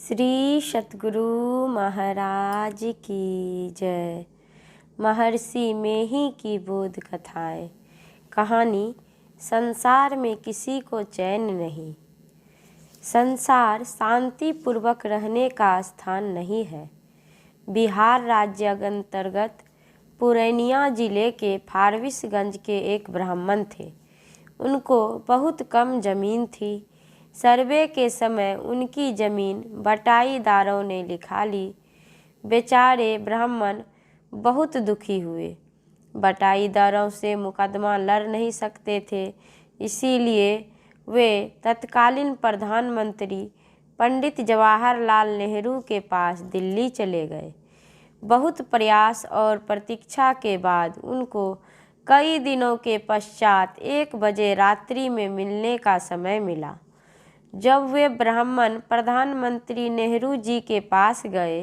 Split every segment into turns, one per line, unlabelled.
श्री सतगुरु महाराज की जय। महर्षि मेही की बोध कथाएं। कहानी, संसार में किसी को चैन नहीं। संसार शांति पूर्वक रहने का स्थान नहीं है। बिहार राज्य अंतर्गत पूर्णिया जिले के फारबिसगंज के एक ब्राह्मण थे। उनको बहुत कम जमीन थी। सर्वे के समय उनकी जमीन बटाईदारों ने लिखा ली। बेचारे ब्राह्मण बहुत दुखी हुए। बटाईदारों से मुकदमा लड़ नहीं सकते थे, इसीलिए वे तत्कालीन प्रधानमंत्री पंडित जवाहरलाल नेहरू के पास दिल्ली चले गए। बहुत प्रयास और प्रतीक्षा के बाद उनको कई दिनों के पश्चात 1 बजे रात्रि में मिलने का समय मिला। जब वे ब्राह्मण प्रधानमंत्री नेहरू जी के पास गए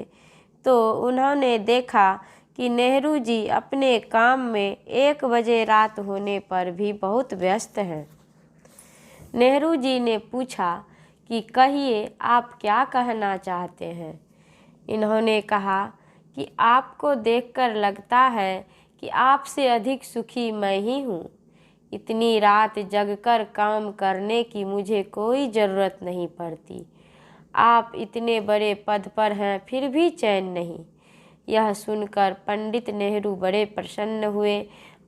तो उन्होंने देखा कि नेहरू जी अपने काम में 1 बजे रात होने पर भी बहुत व्यस्त हैं। नेहरू जी ने पूछा कि कहिए, आप क्या कहना चाहते हैं। इन्होंने कहा कि आपको देखकर लगता है कि आपसे अधिक सुखी मैं ही हूँ। इतनी रात जगकर काम करने की मुझे कोई ज़रूरत नहीं पड़ती। आप इतने बड़े पद पर हैं, फिर भी चैन नहीं। यह सुनकर पंडित नेहरू बड़े प्रसन्न हुए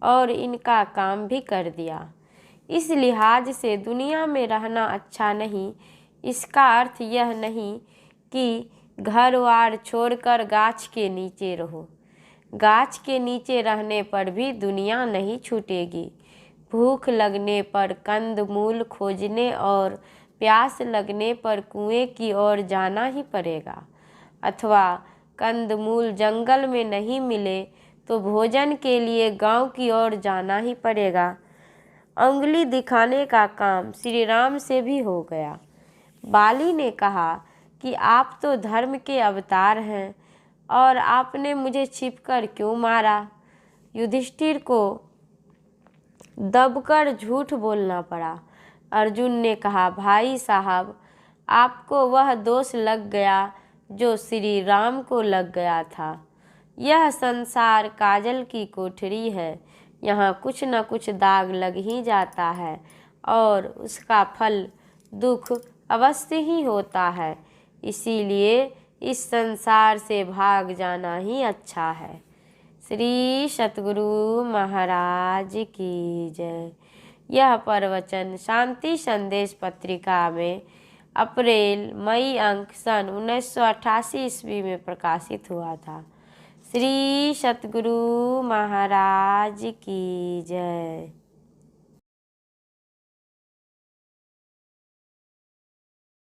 और इनका काम भी कर दिया। इस लिहाज से दुनिया में रहना अच्छा नहीं। इसका अर्थ यह नहीं कि घर वार छोड़कर गाछ के नीचे रहो। गाछ के नीचे रहने पर भी दुनिया नहीं छूटेगी। भूख लगने पर कंद मूल खोजने और प्यास लगने पर कुएं की ओर जाना ही पड़ेगा। अथवा कंद मूल जंगल में नहीं मिले तो भोजन के लिए गांव की ओर जाना ही पड़ेगा। उंगली दिखाने का काम श्री राम से भी हो गया। बाली ने कहा कि आप तो धर्म के अवतार हैं और आपने मुझे छिपकर क्यों मारा। युधिष्ठिर को दबकर झूठ बोलना पड़ा। अर्जुन ने कहा, भाई साहब, आपको वह दोष लग गया जो श्री राम को लग गया था। यह संसार काजल की कोठरी है। यहाँ कुछ न कुछ दाग लग ही जाता है और उसका फल दुख अवश्य ही होता है। इसीलिए इस संसार से भाग जाना ही अच्छा है। श्री सतगुरु महाराज की जय। यह प्रवचन शांति संदेश पत्रिका में अप्रैल मई अंक सन 1988 ईस्वी में प्रकाशित हुआ था। श्री सतगुरु महाराज की जय।